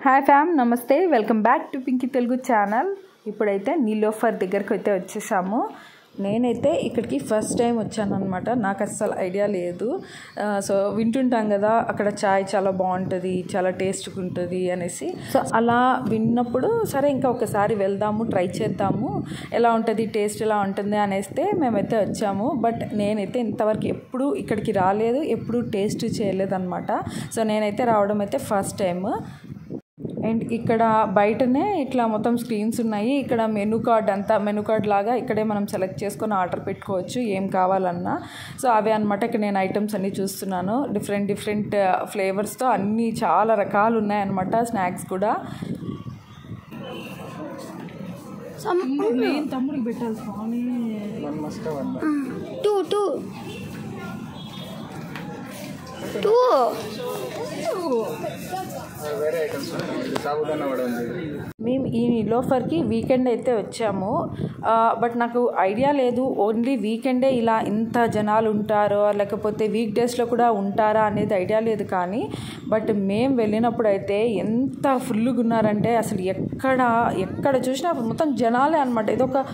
Hi ఫ్యామ్, నమస్తే, welcome back to Pinky Telugu channel. ఇప్పుడైతే నీలోఫర్ దగ్గరికి అయితే వచ్చేసాము. నేనైతే ఇక్కడికి ఫస్ట్ టైం వచ్చాను అనమాట. నాకు అస్సలు ఐడియా లేదు. సో వింటుంటాం కదా అక్కడ చాయ్ చాలా బాగుంటుంది, చాలా టేస్ట్గా ఉంటుంది అనేసి. సో అలా విన్నప్పుడు సరే ఇంకా ఒకసారి వెళ్దాము, ట్రై చేద్దాము, ఎలా ఉంటుంది, టేస్ట్ ఎలా ఉంటుంది అనేస్తే మేమైతే వచ్చాము. బట్ నేనైతే ఇంతవరకు ఎప్పుడు ఇక్కడికి రాలేదు, ఎప్పుడు టేస్ట్ చేయలేదు అనమాట. సో నేనైతే రావడం అయితే ఫస్ట్ టైం. అండ్ ఇక్కడ బయటనే ఇట్లా మొత్తం స్క్రీన్స్ ఉన్నాయి. ఇక్కడ మెనూ కార్డ్ లాగా ఇక్కడే మనం సెలెక్ట్ చేసుకొని ఆర్డర్ పెట్టుకోవచ్చు ఏం కావాలన్నా. సో అవే అనమాట. ఇక్కడ నేను ఐటమ్స్ అన్నీ చూస్తున్నాను. డిఫరెంట్ ఫ్లేవర్స్తో అన్నీ చాలా రకాలు ఉన్నాయన్నమాట. స్నాక్స్ కూడా. తమ్ముడికి పెట్టాలి స్వామి. మేము ఈ నీలోఫర్కి వీకెండ్ అయితే వచ్చాము. బట్ నాకు ఐడియా లేదు ఓన్లీ వీకెండే ఇలా ఇంత జనాలు ఉంటారో లేకపోతే వీక్ డేస్లో కూడా ఉంటారా అనేది ఐడియా లేదు. కానీ బట్ మేము వెళ్ళినప్పుడు అయితే ఎంత ఫుల్గా ఉన్నారంటే అసలు ఎక్కడ చూసినా మొత్తం జనాలే అనమాట. ఇది ఒక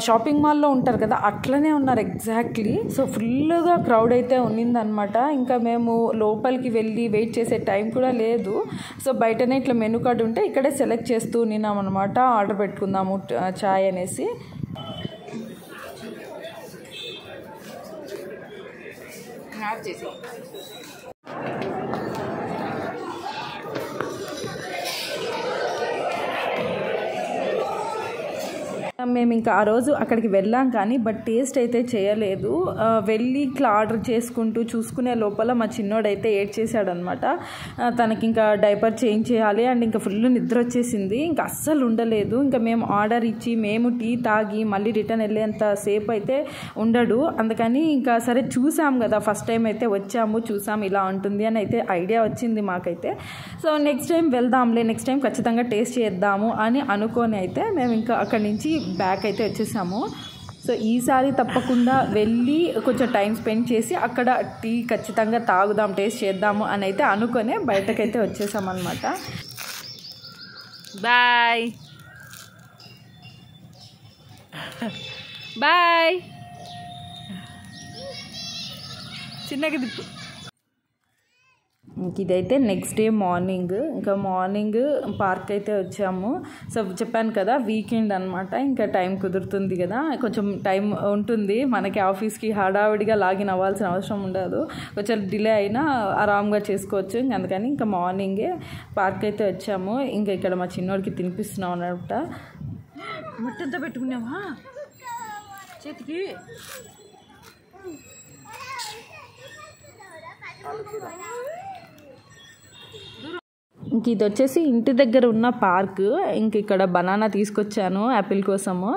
షాపింగ్ మాల్లో ఉంటారు కదా అట్లనే ఉన్నారు ఎగ్జాక్ట్లీ. సో ఫుల్గా క్రౌడ్ అయితే ఉన్నిందనమాట. ఇంకా మేము లోపలికి వెళ్ళి వెయిట్ చేసే టైం కూడా లేదు. సో బయటనే ఇట్లా మెనూ కార్డు ఉంటే ఇక్కడే సెలెక్ట్ చేస్తూ ఉన్నాం అనమాట. ఆర్డర్ పెట్టుకుందాము చాయ్ అనేసి. మేము ఇంకా ఆ రోజు అక్కడికి వెళ్ళాం కానీ బట్ టేస్ట్ అయితే చేయలేదు. వెళ్ళి ఇట్లా ఆర్డర్ చేసుకుంటూ చూసుకునే లోపల మా చిన్నోడైతే ఏడ్చేసాడనమాట. తనకి ఇంకా డైపర్ చేంజ్ చేయాలి అండ్ ఇంకా ఫుల్ నిద్ర వచ్చేసింది. ఇంకా అస్సలు ఉండలేదు. ఇంకా మేము ఆర్డర్ ఇచ్చి మేము టీ తాగి మళ్ళీ రిటర్న్ వెళ్ళేంత సేపు అయితే ఉండడు. అందుకని ఇంకా సరే చూసాం కదా, ఫస్ట్ టైం అయితే వచ్చాము, చూసాం ఇలా ఉంటుంది అని అయితే ఐడియా వచ్చింది మాకైతే. సో నెక్స్ట్ టైం వెళ్దాంలే, నెక్స్ట్ టైం ఖచ్చితంగా టేస్ట్ చేద్దాము అని అనుకొని అయితే మేము ఇంకా అక్కడి నుంచి బ్యాక్ అయితే వచ్చేసాము. సో ఈసారి తప్పకుండా వెళ్ళి కొంచెం టైం స్పెండ్ చేసి అక్కడ టీ ఖచ్చితంగా తాగుదాం, టేస్ట్ చేద్దాము అని అయితే అనుకునే బయటకైతే వచ్చేసామన్నమాట. Bye bye. చిన్నగా దిప్పు. ఇదైతే నెక్స్ట్ డే మార్నింగ్. ఇంకా మార్నింగ్ పార్క్ అయితే వచ్చాము. సో చెప్పాను కదా వీకెండ్ అనమాట. ఇంకా టైం కుదురుతుంది కదా, కొంచెం టైం ఉంటుంది మనకి. ఆఫీస్కి హడావిడిగా లాగిన్ అవ్వాల్సిన అవసరం ఉండదు. కొంచెం డిలే అయినా ఆరామ్గా చేసుకోవచ్చు. ఇంక అందుకని ఇంకా మార్నింగే పార్క్ అయితే వచ్చాము. ఇంకా ఇక్కడ మా చిన్నోడికి తినిపిస్తున్నాం అనమాట. మట్టంతా పెట్టుకున్నావా చేతికి? ఇంక ఇది వచ్చేసి ఇంటి దగ్గర ఉన్న పార్క్. ఇంక ఇక్కడ బనానా తీసుకొచ్చాను యాపిల్ కోసము.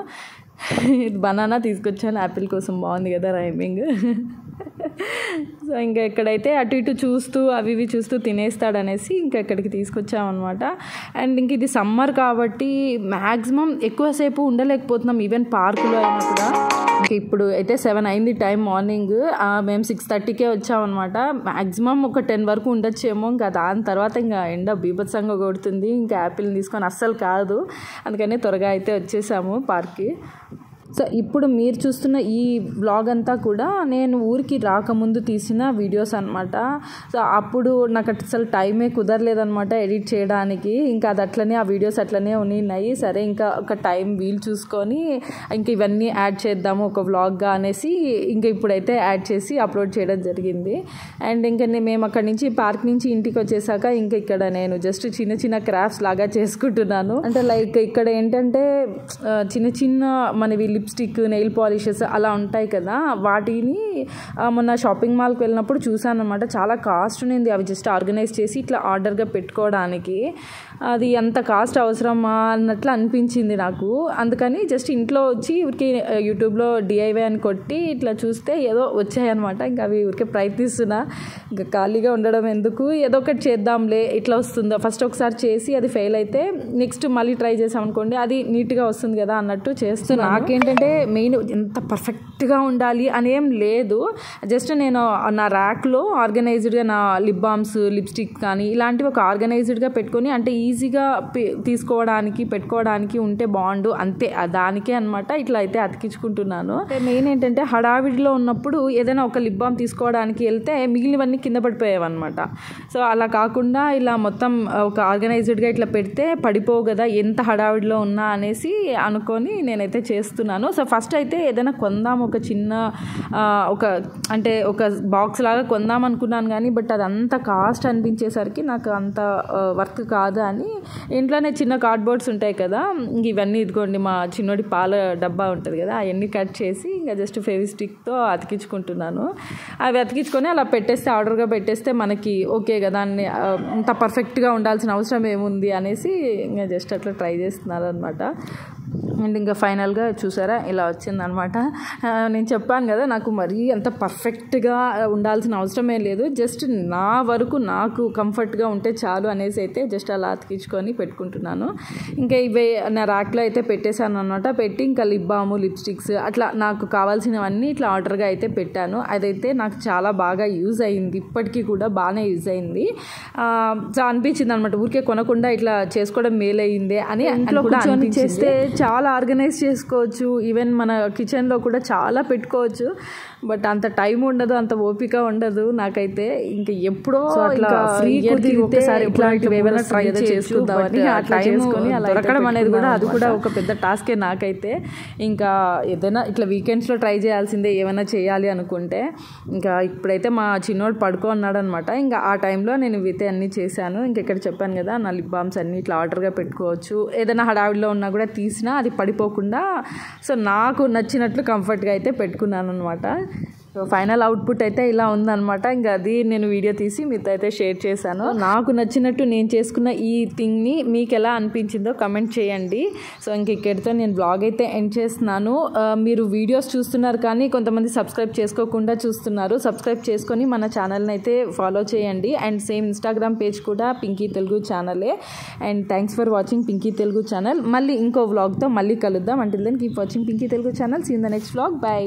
బనానా తీసుకొచ్చాను యాపిల్ కోసం. బాగుంది కదా రైమింగ్. సో ఇంకా ఇక్కడైతే అటు ఇటు చూస్తూ అవి ఇవి చూస్తూ తినేస్తాడనేసి ఇంకా ఇక్కడికి తీసుకొచ్చామన్నమాట. అండ్ ఇంక ఇది సమ్మర్ కాబట్టి మ్యాక్సిమం ఎక్కువసేపు ఉండలేకపోతున్నాం ఈవెన్ పార్కులో అయినా కూడా. ఇంక ఇప్పుడు అయితే 7 అయింది టైం మార్నింగ్. మేము 6:30కే వచ్చామన్నమాట. మ్యాక్సిమం ఒక 10 వరకు ఉండొచ్చేమో. ఇంకా దాని తర్వాత ఇంకా ఎండ బీభత్సంగా కొడుతుంది. ఇంకా యాపిల్ని తీసుకొని అస్సలు కాదు. అందుకని త్వరగా అయితే వచ్చేసాము పార్క్కి. సో ఇప్పుడు మీరు చూస్తున్న ఈ వ్లాగ్ అంతా కూడా నేను ఊరికి రాకముందు తీసిన వీడియోస్ అనమాట. సో అప్పుడు నాకు అసలు టైమే కుదరలేదనమాట ఎడిట్ చేయడానికి. ఇంకా అది అట్లనే ఆ వీడియోస్ అట్లనే ఉన్నాయి. సరే ఇంకా ఒక టైం వీలు చూసుకొని ఇంకా ఇవన్నీ యాడ్ చేద్దాము ఒక వ్లాగ్గా అనేసి ఇంకా ఇప్పుడైతే యాడ్ చేసి అప్లోడ్ చేయడం జరిగింది. అండ్ ఇంకా మేము అక్కడి నుంచి పార్క్ నుంచి ఇంటికి వచ్చేసాక ఇంకా ఇక్కడ నేను జస్ట్ చిన్న క్రాఫ్ట్స్ లాగా చేసుకుంటున్నాను. అంటే లైక్ ఇక్కడ ఏంటంటే చిన్న మనవి లిప్స్టిక్, నెయిల్ పాలిషెస్ అలా ఉంటాయి కదా, వాటిని మొన్న షాపింగ్ మాల్కి వెళ్ళినప్పుడు చూసాను అనమాట. చాలా కాస్ట్ ఉంది అవి జస్ట్ ఆర్గనైజ్ చేసి ఇట్లా ఆర్డర్గా పెట్టుకోవడానికి. అది అంత కాస్ట్ అవసరమా అన్నట్లు అనిపించింది నాకు. అందుకని జస్ట్ ఇంట్లో వచ్చి ఊరికి యూట్యూబ్లో DIY అని కొట్టి ఇట్లా చూస్తే ఏదో వచ్చాయన్నమాట. ఇంకా అవి ఊరికే ప్రయత్నిస్తున్నా. ఇంకా ఖాళీగా ఉండడం ఎందుకు, ఏదో ఒకటి చేద్దాంలే, ఇట్లా వస్తుందో ఫస్ట్ ఒకసారి చేసి అది ఫెయిల్ అయితే నెక్స్ట్ మళ్ళీ ట్రై చేసాం అనుకోండి అది నీట్గా వస్తుంది కదా అన్నట్టు చేస్తున్నాను. నాకేంటంటే ఏంటంటే మెయిన్ ఎంత పర్ఫెక్ట్గా ఉండాలి అనేం లేదు. జస్ట్ నేను నా ర్యాక్లో ఆర్గనైజ్డ్గా నా లిప్ బామ్స్, లిప్స్టిక్ కానీ ఇలాంటివి ఒక ఆర్గనైజ్డ్గా పెట్టుకొని అంటే ఈజీగా తీసుకోవడానికి పెట్టుకోవడానికి ఉంటే బాగుండు అంతే, దానికే అనమాట ఇట్లా అయితే అతికించుకుంటున్నాను. మెయిన్ ఏంటంటే హడావిడిలో ఉన్నప్పుడు ఏదైనా ఒక లిప్ బామ్ తీసుకోవడానికి వెళ్తే మిగిలినవన్నీ కింద పడిపోయావన్నమాట. సో అలా కాకుండా ఇలా మొత్తం ఒక ఆర్గనైజ్డ్గా ఇట్లా పెడితే పడిపోవు కదా ఎంత హడావిడిలో ఉన్నా అనేసి అనుకొని నేనైతే చేస్తున్నాను. సో ఫస్ట్ అయితే ఏదైనా కొందాం, ఒక చిన్న అంటే ఒక బాక్స్ లాగా కొందాం అనుకున్నాను కానీ బట్ అది అంత కాస్ట్ అనిపించేసరికి నాకు అంత వర్త్ కాదు అని ఇంట్లోనే చిన్న కార్డ్బోర్డ్స్ ఉంటాయి కదా, ఇవన్నీ ఇదిగోండి మా చిన్నోడి పాల డబ్బా ఉంటుంది కదా, అవన్నీ కట్ చేసి ఇంకా జస్ట్ ఫెవిస్టిక్తో అతికించుకుంటున్నాను. అవి అతికించుకొని అలా పెట్టేస్తే ఆర్డర్గా పెట్టేస్తే మనకి ఓకే కదా, అన్ని అంత పర్ఫెక్ట్గా ఉండాల్సిన అవసరం ఏముంది అనేసి ఇంకా జస్ట్ అట్లా ట్రై చేస్తున్నారు అనమాట. అండ్ ఇంకా ఫైనల్గా చూసారా ఇలా వచ్చిందనమాట. నేను చెప్పాను కదా నాకు మరీ అంత పర్ఫెక్ట్గా ఉండాల్సిన అవసరమే లేదు, జస్ట్ నా వరకు నాకు కంఫర్ట్గా ఉంటే చాలు అనేసి అయితే జస్ట్ అలా అతికించుకొని పెట్టుకుంటున్నాను. ఇంకా ఇవే నా ర్యాక్లో అయితే పెట్టేశాను అనమాట. పెట్టి ఇంకా లిప్ బాము, లిప్స్టిక్స్ అట్లా నాకు కావాల్సినవన్నీ ఇట్లా ఆర్డర్గా అయితే పెట్టాను. అదైతే నాకు చాలా బాగా యూజ్ అయింది, ఇప్పటికీ కూడా బాగానే యూజ్ అయింది. సో అనిపించింది అనమాట ఊరికే కొనకుండా ఇట్లా చేసుకోవడం మేలయ్యిందే అని. ఇంట్లో కూడా చేస్తే చాలా ఆర్గనైజ్ చేసుకోవచ్చు, ఈవెన్ మన కిచెన్లో కూడా చాలా పెట్టుకోవచ్చు. బట్ అంత టైం ఉండదు, అంత ఓపిక ఉండదు నాకైతే. ఇంకా ఎప్పుడో అట్లా ఫ్రీ ఒకసారి ఇట్లాంటివి ఏమైనా ట్రై చేసుకుందామని అట్లా చేసుకొని అలా దొరకడం అనేది కూడా అది కూడా ఒక పెద్ద టాస్కే నాకైతే. ఇంకా ఏదైనా ఇట్లా వీకెండ్స్లో ట్రై చేయాల్సిందే ఏమైనా చేయాలి అనుకుంటే. ఇంకా ఇప్పుడైతే మా చిన్నోడు పడుకో అన్నాడు అనమాట. ఇంకా ఆ టైంలో నేను ఇవైతే అన్నీ చేశాను. ఇంకా ఇక్కడ చెప్పాను కదా నా లిప్ బామ్స్ అన్నీ ఇట్లా ఆర్డర్గా పెట్టుకోవచ్చు, ఏదైనా హడావిడిలో ఉన్నా కూడా తీసినా అది పడిపోకుండా. సో నాకు నచ్చినట్లు కంఫర్ట్గా అయితే పెట్టుకున్నాను అనమాట. సో ఫైనల్ అవుట్పుట్ అయితే ఇలా ఉందన్నమాట. ఇంకా అది నేను వీడియో తీసి మీతో అయితే షేర్ చేశాను. నాకు నచ్చినట్టు నేను చేసుకున్న ఈ థింగ్ని మీకు ఎలా అనిపించిందో కమెంట్ చేయండి. సో ఇంక ఇక్కడితో నేను బ్లాగ్ అయితే ఎండ్ చేస్తున్నాను. మీరు వీడియోస్ చూస్తున్నారు కానీ కొంతమంది సబ్స్క్రైబ్ చేసుకోకుండా చూస్తున్నారు. సబ్స్క్రైబ్ చేసుకొని మన ఛానల్ని అయితే ఫాలో చేయండి. అండ్ సేమ్ ఇన్స్టాగ్రామ్ పేజ్ కూడా పింకీ తెలుగు ఛానలే. And thanks for watching Pinky Telugu channel. మళ్ళీ ఇంకో వ్లాగ్తో మళ్ళీ కలుద్దాం. Until then keep watching Pinky Telugu channel. See in the next vlog. By.